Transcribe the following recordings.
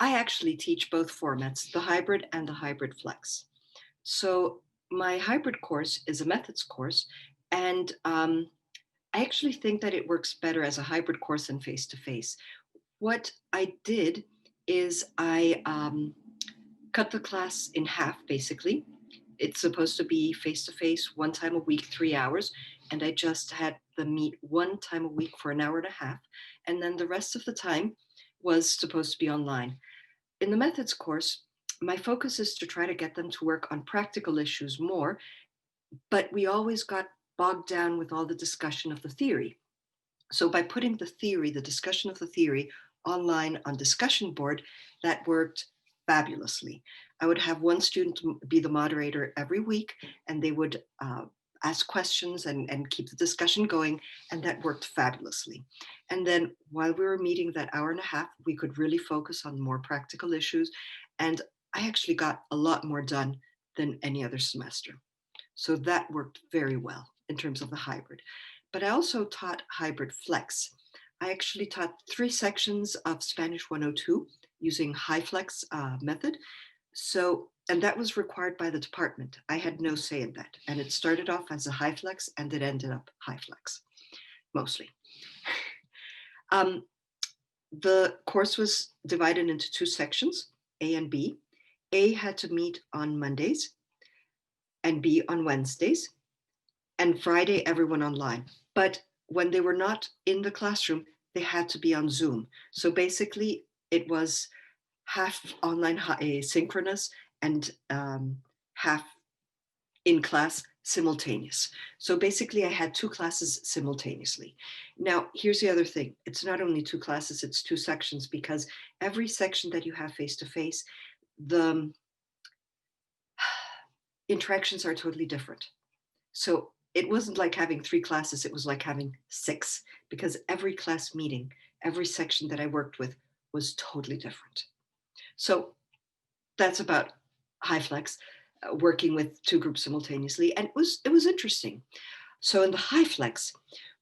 I actually teach both formats, the hybrid and the hybrid flex. So my hybrid course is a methods course, and I actually think that it works better as a hybrid course than face to face. What I did is I cut the class in half, basically. It's supposed to be face to face, one time a week, 3 hours. And I just had them meet one time a week for an hour and a half. And then the rest of the time was supposed to be online. In the methods course, my focus is to try to get them to work on practical issues more, but we always got bogged down with all the discussion of the theory. So by putting the theory, the discussion of the theory online on discussion board, that worked fabulously. I would have one student be the moderator every week, and they would ask questions and keep the discussion going, and that worked fabulously. And then while we were meeting that hour and a half, we could really focus on more practical issues, and I actually got a lot more done than any other semester. So that worked very well in terms of the hybrid. But I also taught hybrid flex. I actually taught 3 sections of Spanish 102 using Hyflex method. So, and that was required by the department. I had no say in that. And it started off as a Hyflex and it ended up Hyflex, mostly. The course was divided into 2 sections, A and B. A had to meet on Mondays and B on Wednesdays, and Friday, everyone online. But when they were not in the classroom, they had to be on Zoom. So basically, it was half online asynchronous and half in class simultaneous. So basically, I had 2 classes simultaneously. Now, here's the other thing. It's not only 2 classes, it's 2 sections, because every section that you have face to face, the interactions are totally different. So it wasn't like having 3 classes, it was like having 6, because every class meeting, every section that I worked with was totally different. So that's about Hyflex, working with 2 groups simultaneously. And it was interesting. So in the Hyflex,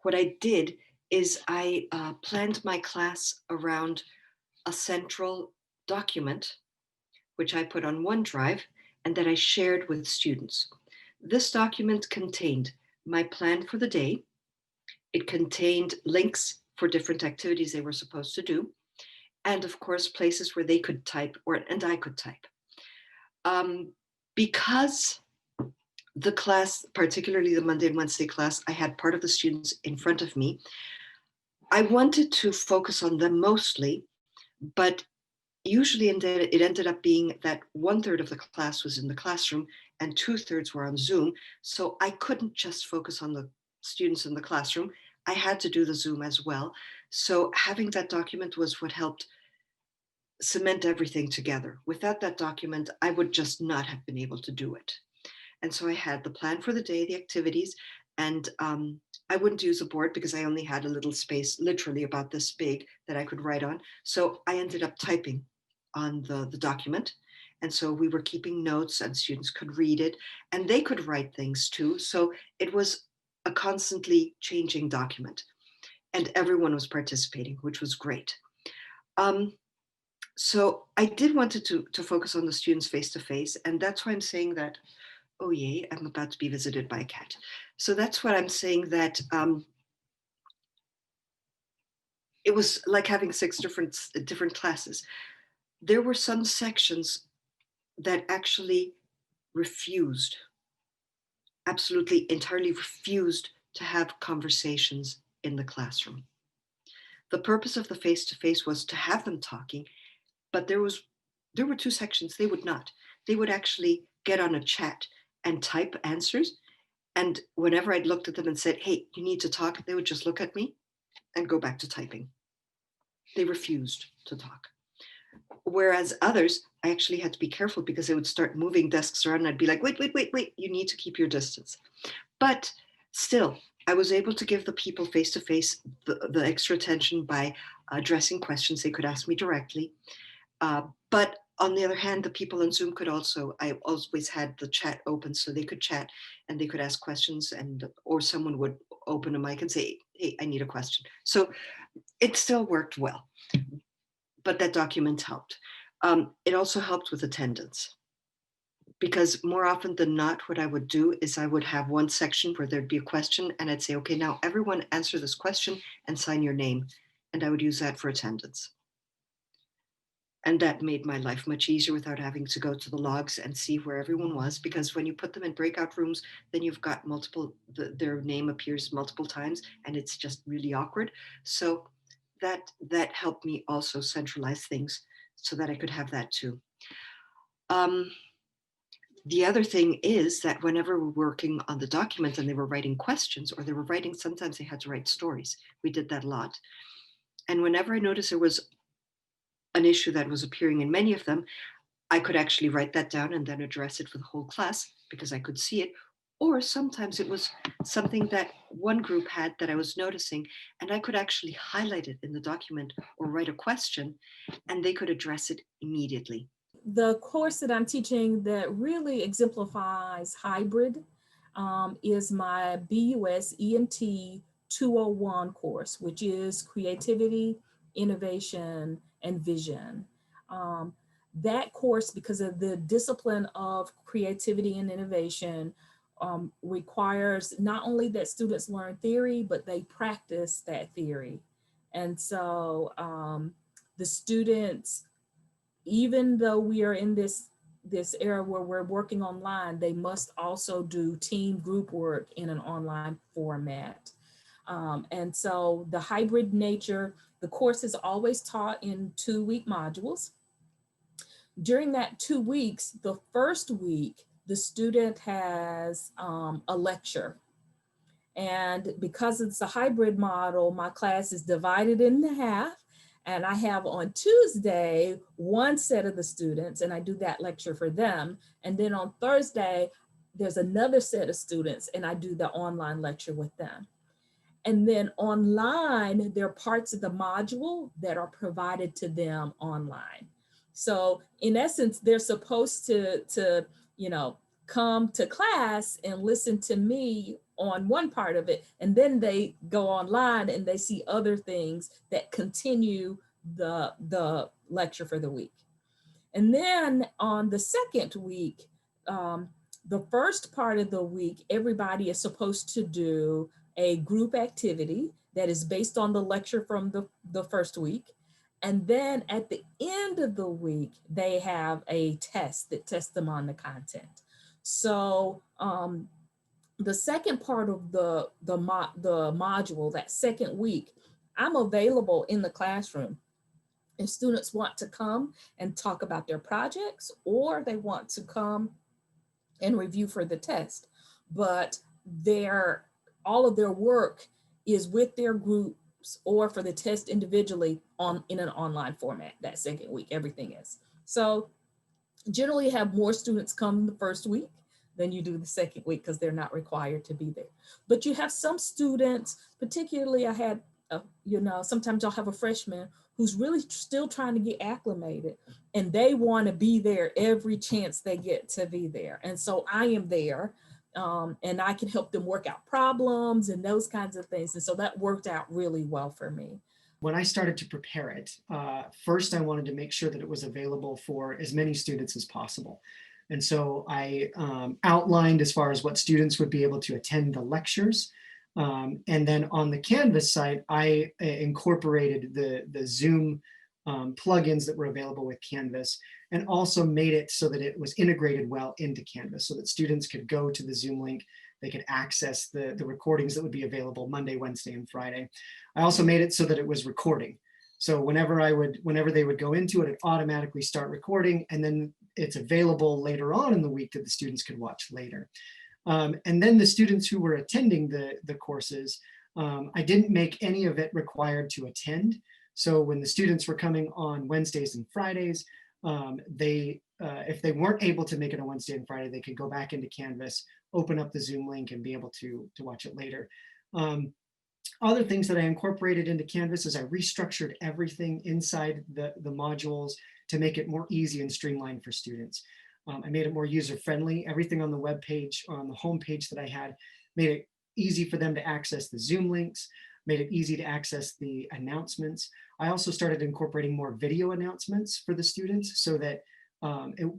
what I did is I planned my class around a central document, which I put on OneDrive and that I shared with students. This document contained my plan for the day. It contained links for different activities they were supposed to do, and of course, places where they could type and I could type. Because the class, particularly the Monday and Wednesday class, I had part of the students in front of me. I wanted to focus on them mostly, but usually it ended up being that 1/3 of the class was in the classroom and 2/3 were on Zoom. So I couldn't just focus on the students in the classroom. I had to do the Zoom as well. So having that document was what helped cement everything together. Without that document, I would just not have been able to do it. And so I had the plan for the day, the activities, and I wouldn't use a board because I only had a little space, literally about this big, that I could write on. So I ended up typing on the document. And so we were keeping notes and students could read it and they could write things too. So it was a constantly changing document and everyone was participating, which was great. So I did want to focus on the students face to face. And that's why I'm saying that, oh yay, I'm about to be visited by a cat. So that's what I'm saying, that it was like having 6 different classes. There were some sections that actually refused, absolutely entirely refused to have conversations in the classroom. The purpose of the face-to-face was to have them talking, but there were 2 sections they would not. They would actually get on a chat and type answers. And whenever I'd looked at them and said, hey, you need to talk, they would just look at me and go back to typing. They refused to talk. Whereas others, I actually had to be careful because they would start moving desks around and I'd be like, wait, you need to keep your distance. But still, I was able to give the people face to face the extra attention by addressing questions they could ask me directly. But on the other hand, the people on Zoom could also, I always had the chat open so they could chat and they could ask questions, or someone would open a mic and say, hey, I need a question. So it still worked well, but that document helped. It also helped with attendance because more often than not, what I would do is I would have one section where there'd be a question and I'd say, okay, now everyone answer this question and sign your name. And I would use that for attendance. And that made my life much easier without having to go to the logs and see where everyone was. Because when you put them in breakout rooms, then you've got their name appears multiple times and it's just really awkward. So that helped me also centralize things so that I could have that too. Um, the other thing is that whenever we're working on the document and they were writing questions or they were writing, sometimes they had to write stories. We did that a lot. And whenever I noticed there was an issue that was appearing in many of them, I could actually write that down and then address it for the whole class because I could see it. Or sometimes it was something that one group had that I was noticing, and I could actually highlight it in the document or write a question, and they could address it immediately. The course that I'm teaching that really exemplifies hybrid is my BUS EMT 201 course, which is creativity, innovation, and vision. Um, that course, because of the discipline of creativity and innovation, requires not only that students learn theory, but they practice that theory. And so the students, even though we are in this era where we're working online, they must also do team group work in an online format. And so the hybrid nature, the course is always taught in 2-week modules. During that 2 weeks, the first week, the student has a lecture. And because it's a hybrid model, my class is divided in half. And I have on Tuesday one set of the students, and I do that lecture for them. And then on Thursday, there's another set of students, and I do the online lecture with them. And then online, there are parts of the module that are provided to them online. So in essence, they're supposed to come to class and listen to me on one part of it, and then they go online and they see other things that continue the lecture for the week. And then on the second week, the first part of the week, everybody is supposed to do a group activity that is based on the lecture from the first week. And then at the end of the week, they have a test that tests them on the content. So the second part of the module, that second week, I'm available in the classroom if students want to come and talk about their projects, or they want to come and review for the test. But all of their work is with their groups or for the test individually in an online format that second week. Everything is. So generally you have more students come the first week than you do the second week because they're not required to be there. But you have some students, particularly I had, sometimes I'll have a freshman who's really still trying to get acclimated, and they want to be there every chance they get to be there. And so I am there, and I can help them work out problems and those kinds of things. And so that worked out really well for me. When I started to prepare it, first I wanted to make sure that it was available for as many students as possible. And so I outlined as far as what students would be able to attend the lectures. And then on the Canvas site, I incorporated the Zoom plugins that were available with Canvas, and also made it so that it was integrated well into Canvas so that students could go to the Zoom link, they could access the recordings that would be available Monday, Wednesday, and Friday. I also made it so that it was recording. So whenever they would go into it, it automatically start recording, and then it's available later on in the week that the students could watch later. And then the students who were attending the courses, I didn't make any of it required to attend. So when the students were coming on Wednesdays and Fridays, if they weren't able to make it on Wednesday and Friday, they could go back into Canvas, open up the Zoom link, and be able to watch it later. Other things that I incorporated into Canvas is I restructured everything inside the modules to make it more easy and streamlined for students. I made it more user-friendly. Everything on the web page, on the home page that I had, made it easy for them to access the Zoom links. made it easy to access the announcements. I also started incorporating more video announcements for the students so that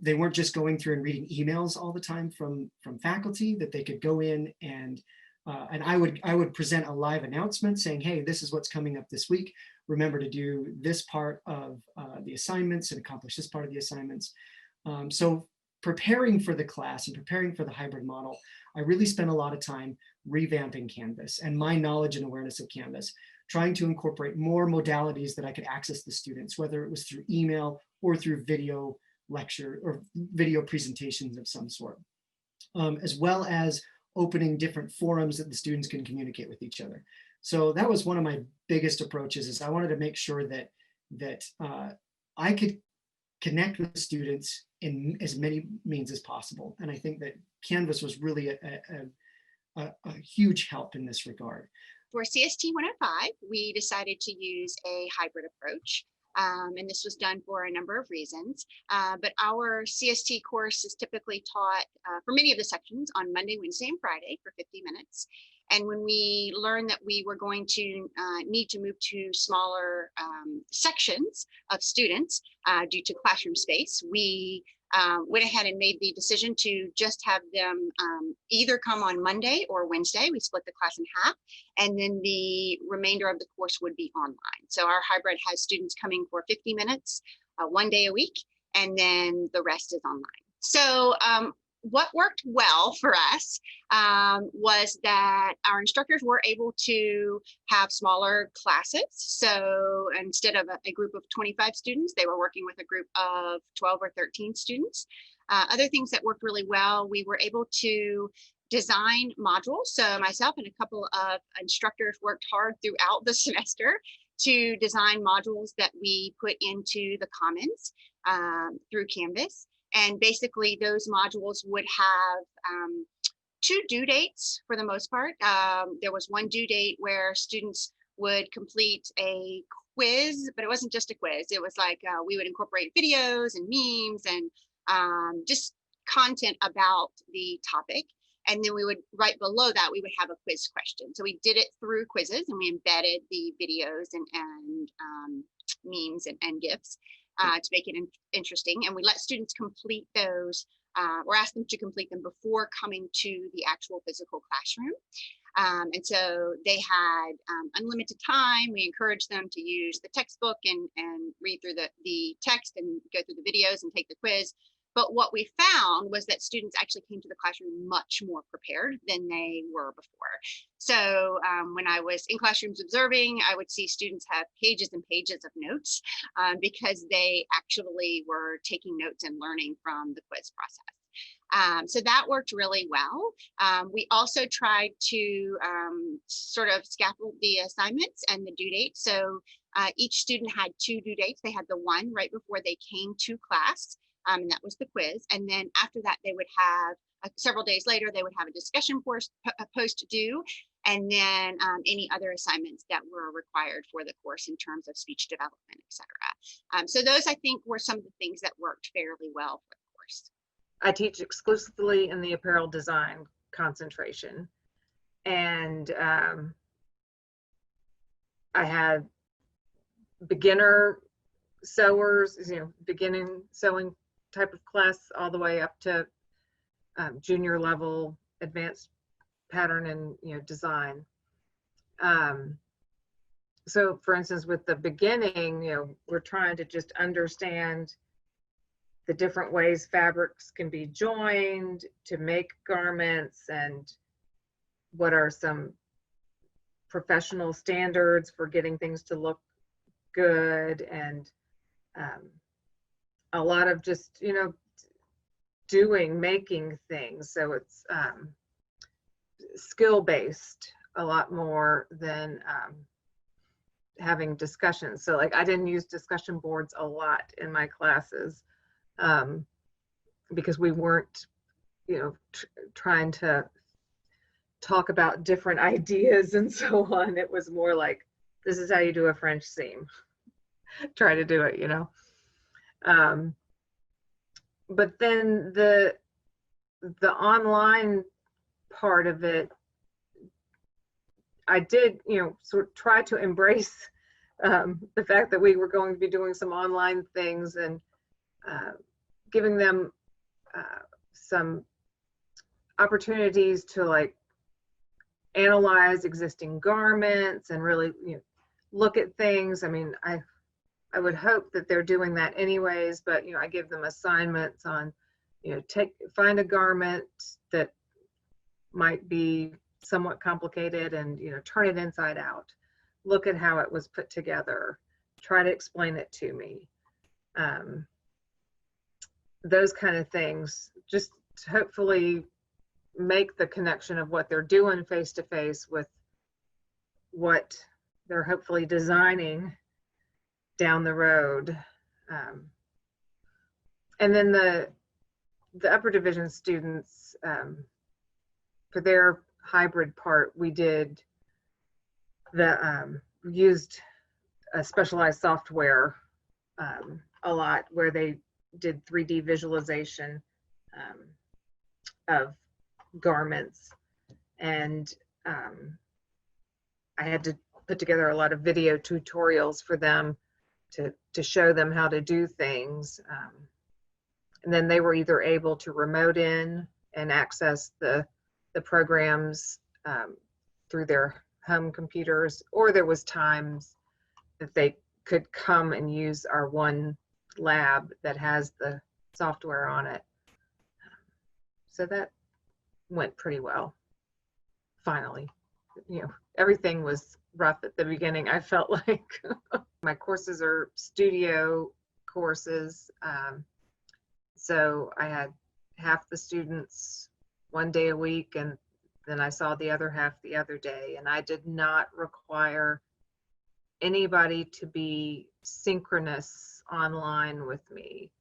they weren't just going through and reading emails all the time from faculty, that they could go in and I would present a live announcement saying, hey, this is what's coming up this week. Remember to do this part of the assignments and accomplish this part of the assignments. So preparing for the class and preparing for the hybrid model, I really spent a lot of time revamping Canvas and my knowledge and awareness of Canvas, trying to incorporate more modalities that I could access the students, whether it was through email or through video lecture or video presentations of some sort, as well as opening different forums that the students can communicate with each other. So that was one of my biggest approaches, is I wanted to make sure that I could connect with students in as many means as possible. And I think that Canvas was really a huge help in this regard. For CST 105, we decided to use a hybrid approach. And this was done for a number of reasons. But our CST course is typically taught for many of the sections on Monday, Wednesday, and Friday for 50 minutes. And when we learned that we were going to need to move to smaller sections of students due to classroom space, we went ahead and made the decision to just have them either come on Monday or Wednesday. We split the class in half, and then the remainder of the course would be online. So our hybrid has students coming for 50 minutes, 1 day a week, and then the rest is online. So what worked well for us was that our instructors were able to have smaller classes. So instead of a group of 25 students, they were working with a group of 12 or 13 students. Other things that worked really well, we were able to design modules. So myself and a couple of instructors worked hard throughout the semester to design modules that we put into the Commons through Canvas. And basically those modules would have 2 due dates for the most part. There was one due date where students would complete a quiz, but it wasn't just a quiz. It was like we would incorporate videos and memes and just content about the topic. And then we would, right below that, we would have a quiz question. So we did it through quizzes, and we embedded the videos and memes and GIFs. To make it interesting, and we let students complete those or ask them to complete them before coming to the actual physical classroom. And so they had unlimited time. We encouraged them to use the textbook and read through the text and go through the videos and take the quiz. But what we found was that students actually came to the classroom much more prepared than they were before. So when I was in classrooms observing, I would see students have pages and pages of notes because they actually were taking notes and learning from the quiz process. So that worked really well. We also tried to sort of scaffold the assignments and the due date. So each student had 2 due dates. They had the one right before they came to class. And that was the quiz. And then after that, they would have several days later, they would have a discussion post due, and then any other assignments that were required for the course in terms of speech development, etc. So those, I think, were some of the things that worked fairly well for the course. I teach exclusively in the apparel design concentration. And I had beginner sewers, beginning sewing type of class all the way up to junior level advanced pattern and design. So for instance, with the beginning, we're trying to just understand the different ways fabrics can be joined to make garments, and what are some professional standards for getting things to look good, and a lot of just making things. So it's skill based a lot more than having discussions. So like I didn't use discussion boards a lot in my classes because we weren't trying to talk about different ideas and so on. It was more like, this is how you do a French seam. Try to do it, but then the online part of it, I did, sort of try to embrace the fact that we were going to be doing some online things and giving them some opportunities to like analyze existing garments and really look at things. I mean, I would hope that they're doing that anyways, but I give them assignments on find a garment that might be somewhat complicated and turn it inside out, look at how it was put together, try to explain it to me, those kind of things, just to hopefully make the connection of what they're doing face to face with what they're hopefully designing down the road. And then the upper division students, for their hybrid part, we did used a specialized software a lot, where they did 3D visualization of garments, and I had to put together a lot of video tutorials for them to show them how to do things. And then they were either able to remote in and access the programs through their home computers, or there was times that they could come and use our one lab that has the software on it. So that went pretty well, finally. Everything was rough at the beginning. I felt like my courses are studio courses. So I had half the students one day a week, and then I saw the other half the other day, and I did not require anybody to be synchronous online with me,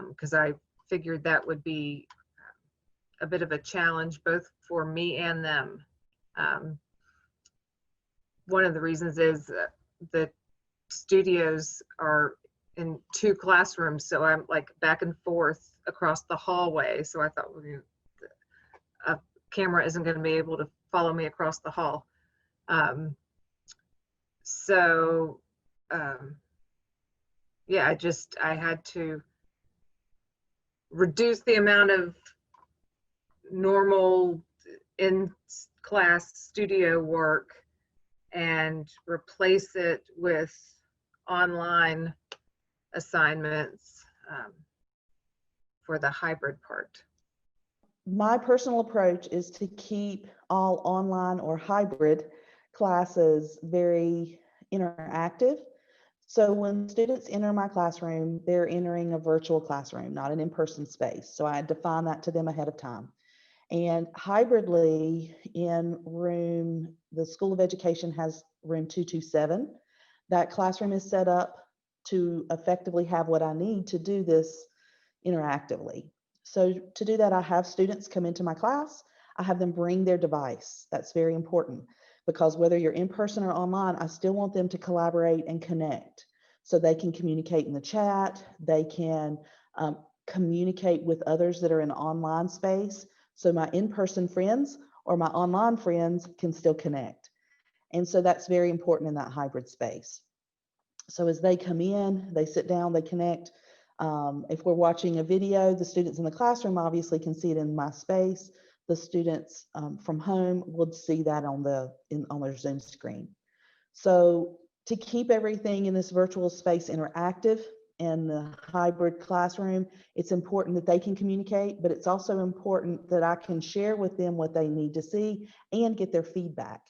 because I figured that would be a bit of a challenge both for me and them. One of the reasons is the studios are in 2 classrooms, so I'm like back and forth across the hallway. So I thought, well, a camera isn't going to be able to follow me across the hall. Yeah, I had to reduce the amount of normal in-class studio work and replace it with online assignments for the hybrid part. My personal approach is to keep all online or hybrid classes very interactive. So when students enter my classroom, they're entering a virtual classroom, not an in-person space. So I define that to them ahead of time. And hybridly in the School of Education has room 227. That classroom is set up to effectively have what I need to do this interactively. So to do that, I have students come into my class. I have them bring their device. That's very important, because whether you're in person or online, I still want them to collaborate and connect, so they can communicate in the chat. They can communicate with others that are in online space. So my in-person friends or my online friends can still connect. And so that's very important in that hybrid space. So as they come in, they sit down, they connect. If we're watching a video, the students in the classroom obviously can see it in my space. The students from home would see that on their Zoom screen. So to keep everything in this virtual space interactive in the hybrid classroom, it's important that they can communicate, but it's also important that I can share with them what they need to see and get their feedback.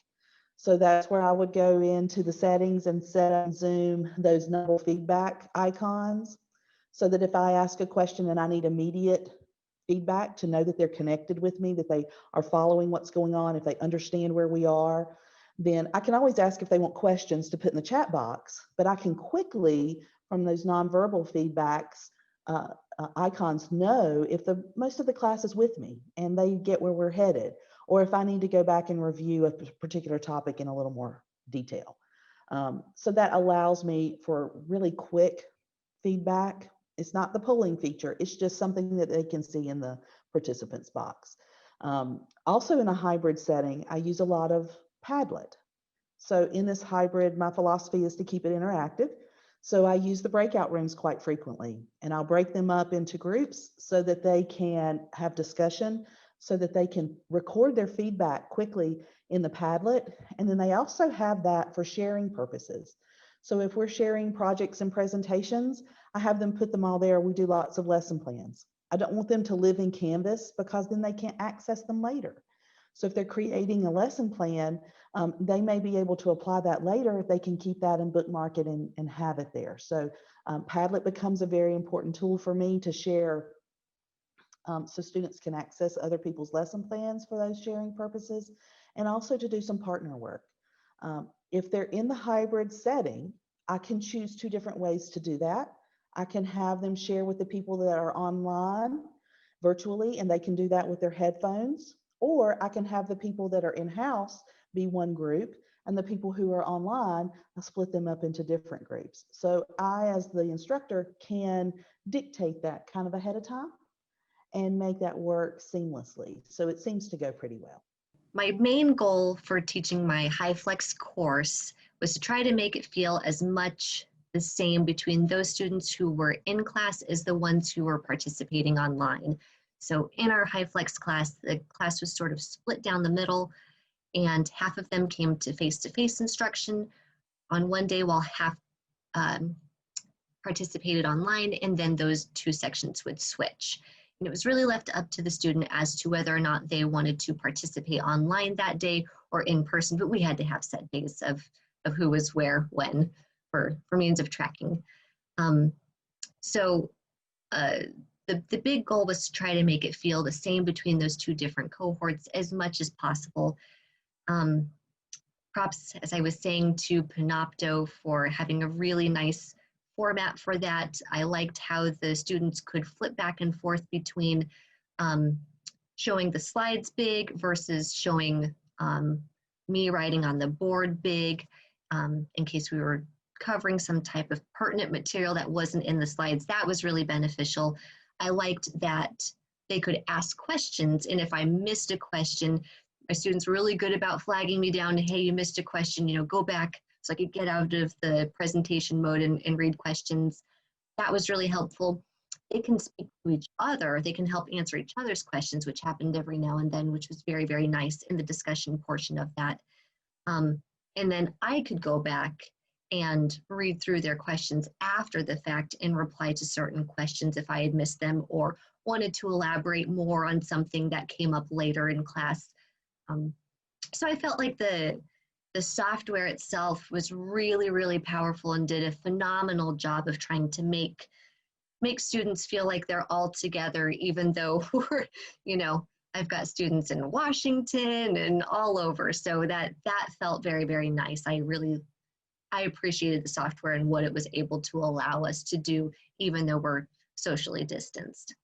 So that's where I would go into the settings and set up Zoom those number feedback icons, so that if I ask a question and I need immediate feedback to know that they're connected with me, that they are following what's going on, if they understand where we are, then I can always ask if they want questions to put in the chat box, but I can quickly, from those nonverbal feedbacks icons, know if most of the class is with me and they get where we're headed, or if I need to go back and review a particular topic in a little more detail. So that allows me for really quick feedback. It's not the polling feature, it's just something that they can see in the participants box. Also in a hybrid setting, I use a lot of Padlet. So in this hybrid, my philosophy is to keep it interactive. So I use the breakout rooms quite frequently, and I'll break them up into groups so that they can have discussion, so that they can record their feedback quickly in the Padlet. And then they also have that for sharing purposes. So if we're sharing projects and presentations, I have them put them all there. We do lots of lesson plans. I don't want them to live in Canvas because then they can't access them later. So if they're creating a lesson plan, they may be able to apply that later if they can keep that and bookmark it and have it there. So Padlet becomes a very important tool for me to share, so students can access other people's lesson plans for those sharing purposes, and also to do some partner work. If they're in the hybrid setting, I can choose two different ways to do that. I can have them share with the people that are online virtually, and they can do that with their headphones, or I can have the people that are in-house be one group, and the people who are online, I split them up into different groups. So I, as the instructor, can dictate that kind of ahead of time and make that work seamlessly. So it seems to go pretty well. My main goal for teaching my Hyflex course was to try to make it feel as much the same between those students who were in class as the ones who were participating online. So in our Hyflex class, the class was sort of split down the middle, and half of them came to face-to-face instruction on one day while half participated online, and then those two sections would switch. And it was really left up to the student as to whether or not they wanted to participate online that day or in person, but we had to have set days of who was where, when, for means of tracking. The big goal was to try to make it feel the same between those two different cohorts as much as possible. Props, as I was saying, to Panopto for having a really nice format for that. I liked how the students could flip back and forth between showing the slides big versus showing me writing on the board big, in case we were covering some type of pertinent material that wasn't in the slides. That was really beneficial. I liked that they could ask questions, and if I missed a question, my students were really good about flagging me down. Hey, you missed a question, go back, so I could get out of the presentation mode and read questions. That was really helpful. They can speak to each other. They can help answer each other's questions, which happened every now and then, which was very, very nice in the discussion portion of that. And then I could go back and read through their questions after the fact and reply to certain questions if I had missed them or wanted to elaborate more on something that came up later in class. So I felt like the software itself was really, really powerful and did a phenomenal job of trying to make students feel like they're all together, even though we're, I've got students in Washington and all over. So that felt very, very nice. I appreciated the software and what it was able to allow us to do, even though we're socially distanced.